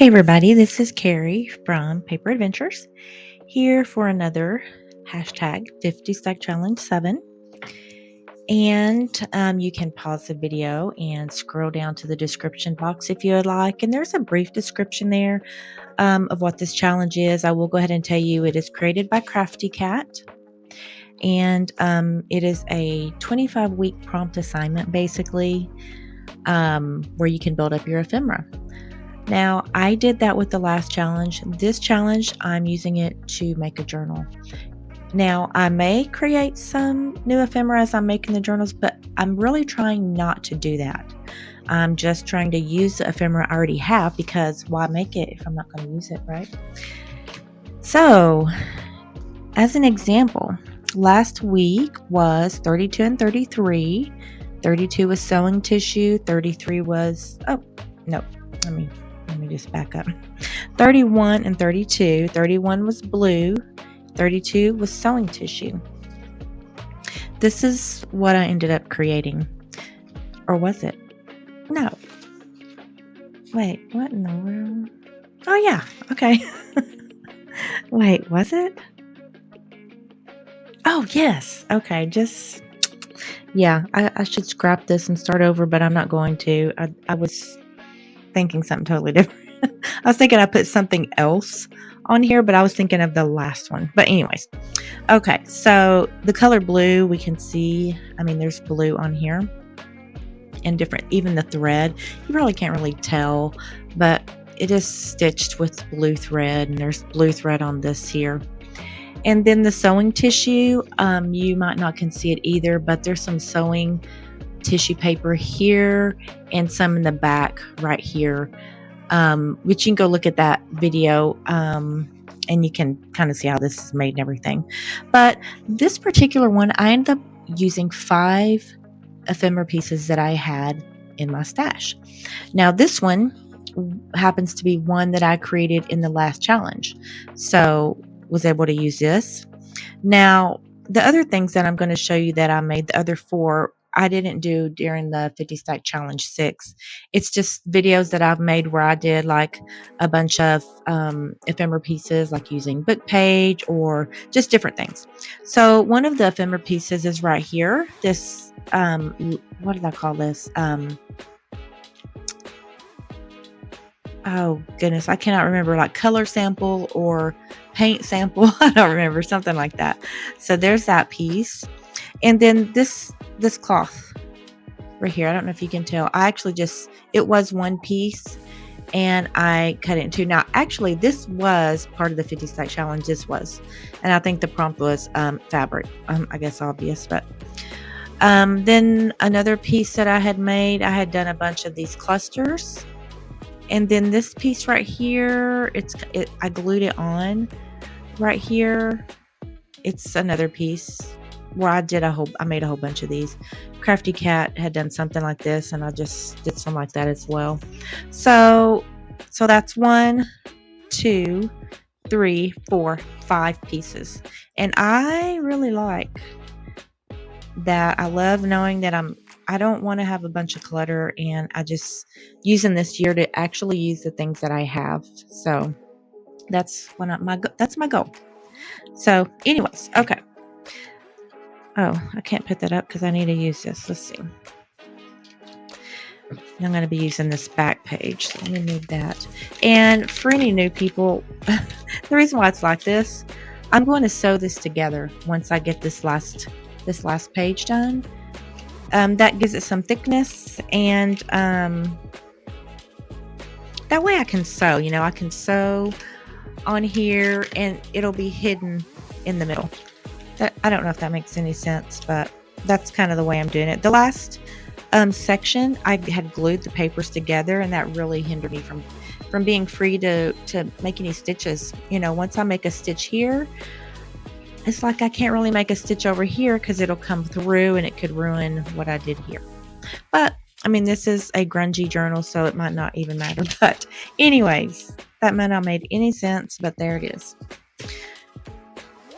Hey everybody, this is Carrie from Paper Adventures here for another hashtag 50 Stack Challenge 7. And you can pause the video and scroll down to the description box if you would like. And there's a brief description there of what this challenge is. I will go ahead and tell you it is created by CraftyCat. And it is a 25-week prompt assignment basically where you can build up your ephemera. Now, I did that with the last challenge. This challenge, I'm using it to make a journal. Now, I may create some new ephemera as I'm making the journals, but I'm really trying not to do that. I'm just trying to use the ephemera I already have because why make it if I'm not going to use it, right? So, as an example, last week was 32 and 33. 32 was sewing tissue. 33 was, let me just back up. 31 and 32. 31 was blue. 32 was sewing tissue. This is what I ended up creating. Or was it? No. Wait, what in the world? Oh, yeah. Okay. Wait, was it? Oh, yes. Okay, yeah, I should scrap this and start over, but I'm not going to. I was thinking something totally different. I was thinking I put something else on here, but I was thinking of the last one. But anyways, okay, so the color blue, we can see, there's blue on here and different, even the thread. You probably can't really tell, but it is stitched with blue thread, and there's blue thread on this here. And then the sewing tissue, you might not can see it either, but there's some sewing tissue paper here and some in the back right here, which you can go look at that video and you can kind of see how this is made and everything. But this particular one, I ended up using 5 ephemera pieces that I had in my stash. Now this one happens to be one that I created in the last challenge, so was able to use this. Now the other things that I'm going to show you that I made, the other 4, I didn't do during the 50 Stack Challenge 6. It's just videos that I've made where I did like a bunch of ephemera pieces, like using book page or just different things. So one of the ephemera pieces is right here. This, what did I call this? Oh goodness, I cannot remember, like color sample or paint sample. I don't remember, something like that. So there's that piece. And then this cloth right here, I don't know if you can tell, I actually it was one piece and I cut it in 2. Now actually this was part of the 50 Stack Challenge, and I think the prompt was fabric, I guess obvious, but then another piece that I had made, I had done a bunch of these clusters, and then this piece right here, I glued it on right here. It's another piece where I made a whole bunch of these. CraftyCat had done something like this, and I just did some like that as well. So that's 1, 2, 3, 4, 5 pieces. And I really like that. I love knowing that I don't want to have a bunch of clutter, and I just using this year to actually use the things that I have. So that's my goal. So anyways, okay. Oh, I can't put that up because I need to use this. Let's see. I'm going to be using this back page. So let me move that. And for any new people, the reason why it's like this, I'm going to sew this together once I get this last page done. That gives it some thickness, and that way I can sew. I can sew on here, and it'll be hidden in the middle. I don't know if that makes any sense, but that's kind of the way I'm doing it. The last section, I had glued the papers together, and that really hindered me from being free to make any stitches. Once I make a stitch here, it's like I can't really make a stitch over here because it'll come through and it could ruin what I did here. But this is a grungy journal, so it might not even matter. But anyways, that might not make any sense, but there it is.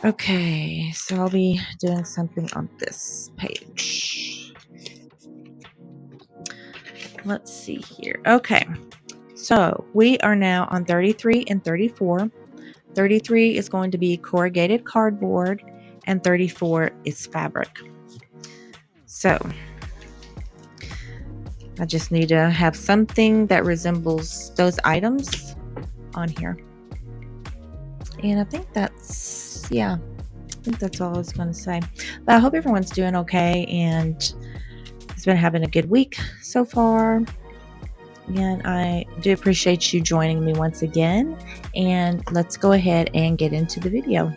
Okay, so I'll be doing something on this page. Let's see here. Okay, So we are now on 33 and 34. 33 is going to be corrugated cardboard and 34 is fabric. So I just need to have something that resembles those items on here. And I think that's all I was going to say. But I hope everyone's doing okay and has been having a good week so far. And I do appreciate you joining me once again. And let's go ahead and get into the video.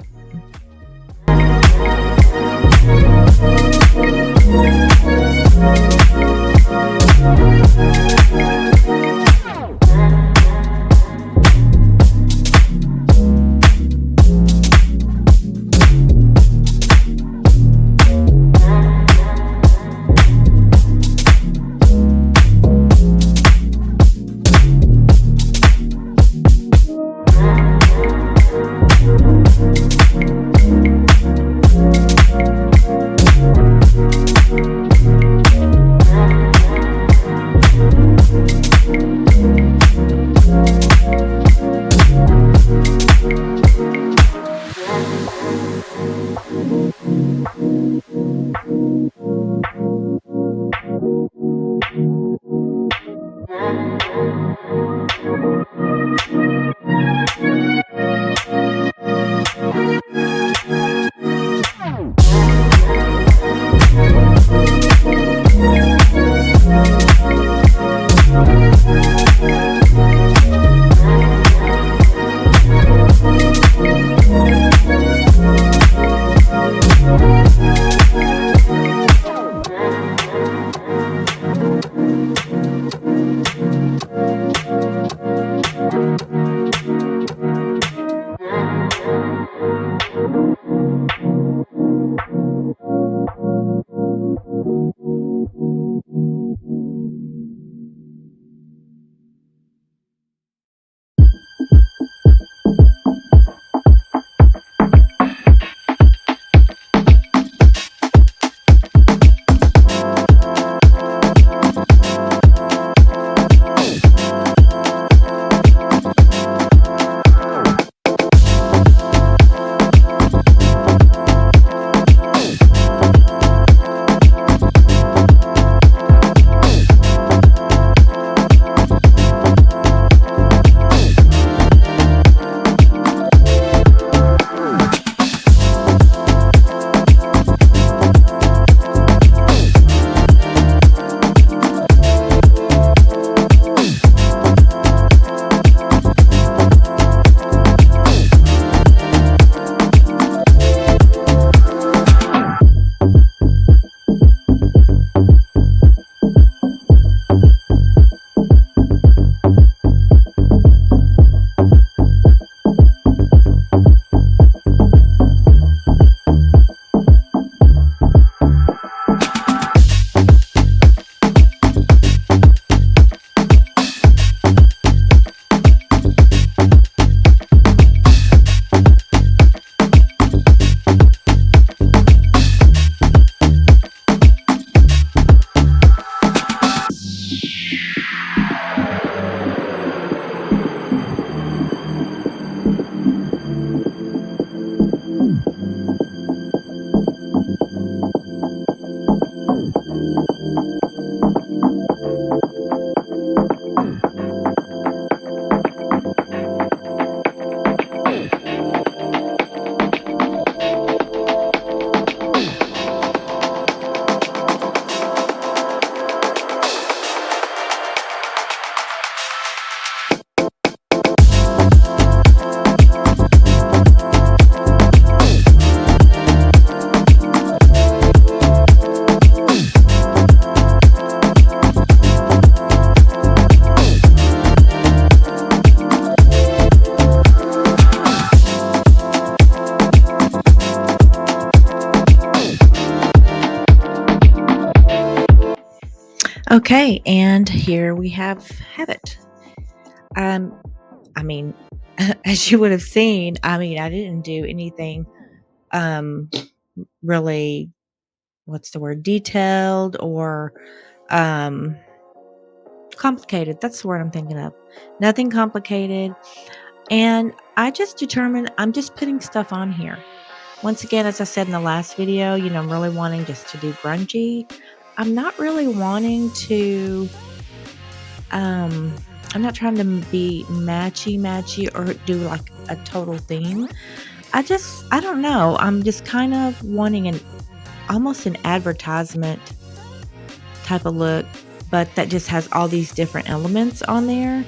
Okay, and here we have it. I mean, as you would have seen, I didn't do anything really, what's the word, detailed or complicated. That's the word I'm thinking of. Nothing complicated. And I just determined I'm just putting stuff on here. Once again, as I said in the last video, you know, I'm really wanting just to do grungy. I'm not really wanting to, I'm not trying to be matchy or do like a total theme. I don't know. I'm just kind of wanting almost an advertisement type of look, but that just has all these different elements on there.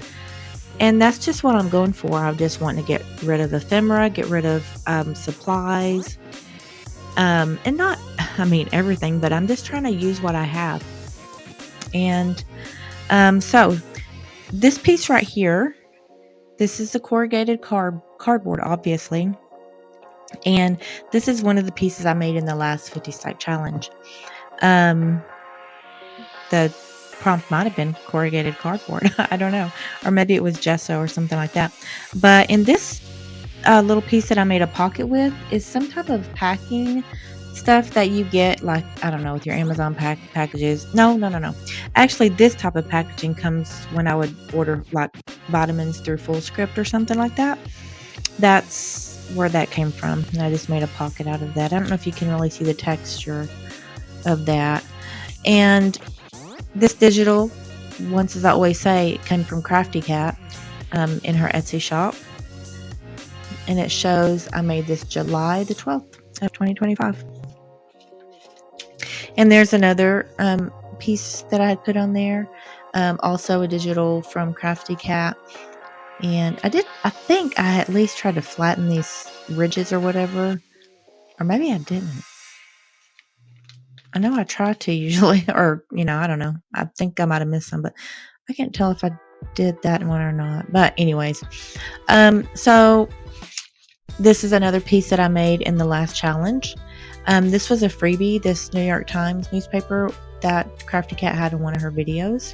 And that's just what I'm going for. I just want to get rid of ephemera, get rid of supplies, and not, I mean, everything, but I'm just trying to use what I have. And so this piece right here, this is the corrugated cardboard, obviously. And this is one of the pieces I made in the last 50 stack challenge. The prompt might have been corrugated cardboard. I don't know. Or maybe it was gesso or something like that. But in this little piece that I made a pocket with is some type of packing stuff that you get, like, I don't know, with your Amazon packages. No. Actually, this type of packaging comes when I would order like vitamins through FullScript or something like that. That's where that came from. And I just made a pocket out of that. I don't know if you can really see the texture of that. And this digital, once as I always say, it came from CraftyCat in her Etsy shop. And it shows I made this July the 12th of 2025. And there's another piece that I had put on there. Also a digital from CraftyCat. And I think I at least tried to flatten these ridges or whatever. Or maybe I didn't. I know I try to usually, or, you know, I don't know. I think I might have missed some, but I can't tell if I did that one or not. But anyways, so this is another piece that I made in the last challenge. This was a freebie, this New York Times newspaper that CraftyCat had in one of her videos.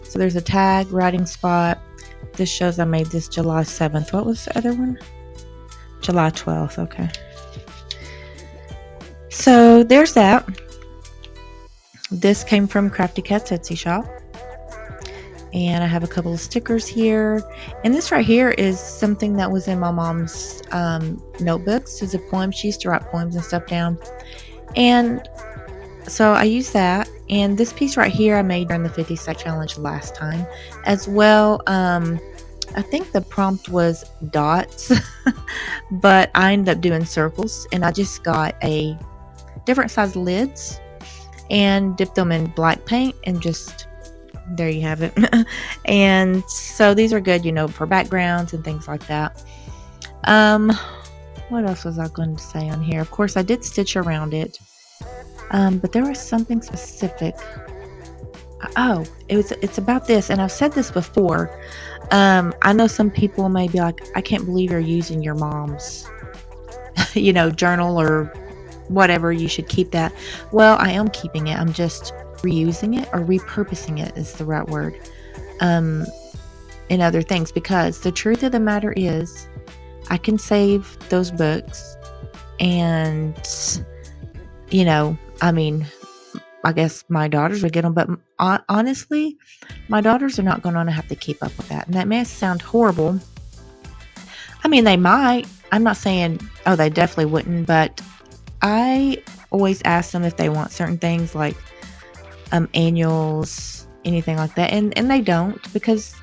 So there's a tag, writing spot. This shows I made this July 7th. What was the other one? July 12th. Okay. So there's that. This came from CraftyCat's Etsy shop. And I have a couple of stickers here. And this right here is something that was in my mom's notebooks. It's a poem. She used to write poems and stuff down. And so I used that. And this piece right here I made during the 50 stack challenge last time as well. I think the prompt was dots, but I ended up doing circles. And I just got a different size lids and dipped them in black paint and just, there you have it. And so these are good, you know, for backgrounds and things like that. What else was I going to say on here? Of course, I did stitch around it. But there was something specific. Oh, it's about this. And I've said this before. I know some people may be like, I can't believe you're using your mom's, you know, journal or whatever. You should keep that. Well, I am keeping it. I'm just reusing it, or repurposing it is the right word, in other things, because the truth of the matter is I can save those books. And, you know, I mean, I guess my daughters would get them, but honestly, my daughters are not going to have to keep up with that. And that may sound horrible. I mean, they might. I'm not saying, oh, they definitely wouldn't, but I always ask them if they want certain things like annuals, anything like that. And they don't, because,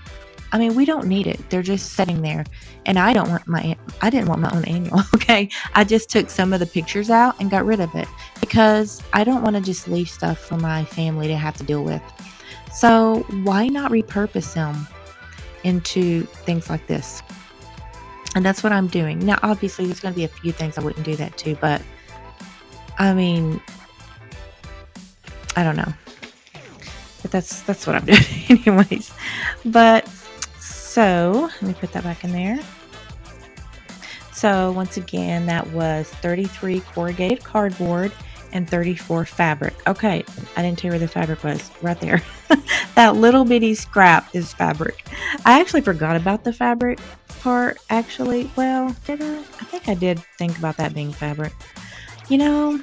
I mean, we don't need it. They're just sitting there. And I didn't want my own annual. Okay. I just took some of the pictures out and got rid of it because I don't want to just leave stuff for my family to have to deal with. So why not repurpose them into things like this? And that's what I'm doing. Now, obviously there's going to be a few things I wouldn't do that to, but I mean, I don't know. But that's what I'm doing anyways. But so let me put that back in there. So once again, that was 33 corrugated cardboard and 34 fabric. Okay, I didn't tell you where the fabric was. Right there. That little bitty scrap is fabric. I actually forgot about the fabric part, actually. Well, did I? I think I did think about that being fabric. You know,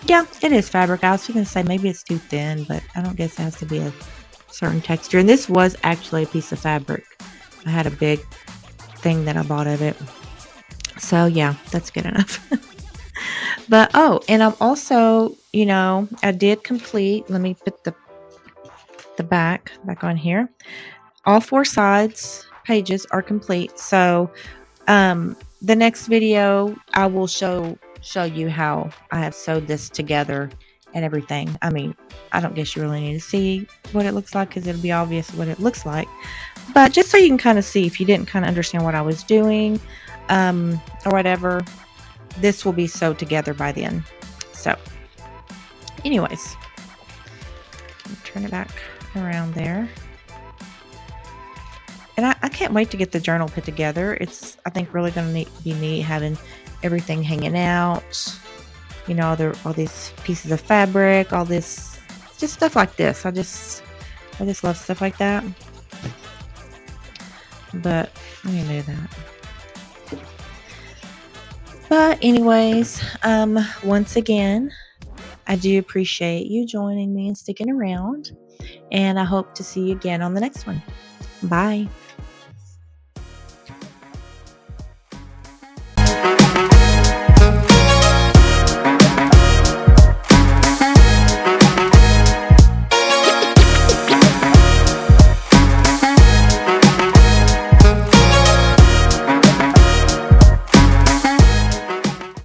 yeah, it is fabric. I was going to say maybe it's too thin, but I don't guess it has to be a certain texture. And this was actually a piece of fabric. I had a big thing that I bought of it. So yeah, that's good enough. But oh, and I'm also, I did complete, let me put the back on here. All 4 sides pages are complete. So the next video I will show you how I have sewed this together and everything. I mean, I don't guess you really need to see what it looks like because it'll be obvious what it looks like. But just so you can kind of see, if you didn't kind of understand what I was doing or whatever, this will be sewed together by then. So anyways, turn it back around there. And I can't wait to get the journal put together. It's, I think, really going to be neat having everything hanging out. All these pieces of fabric, all this, just stuff like this. I just love stuff like that. But I'm going to do that. But anyways, once again, I do appreciate you joining me and sticking around. And I hope to see you again on the next one. Bye.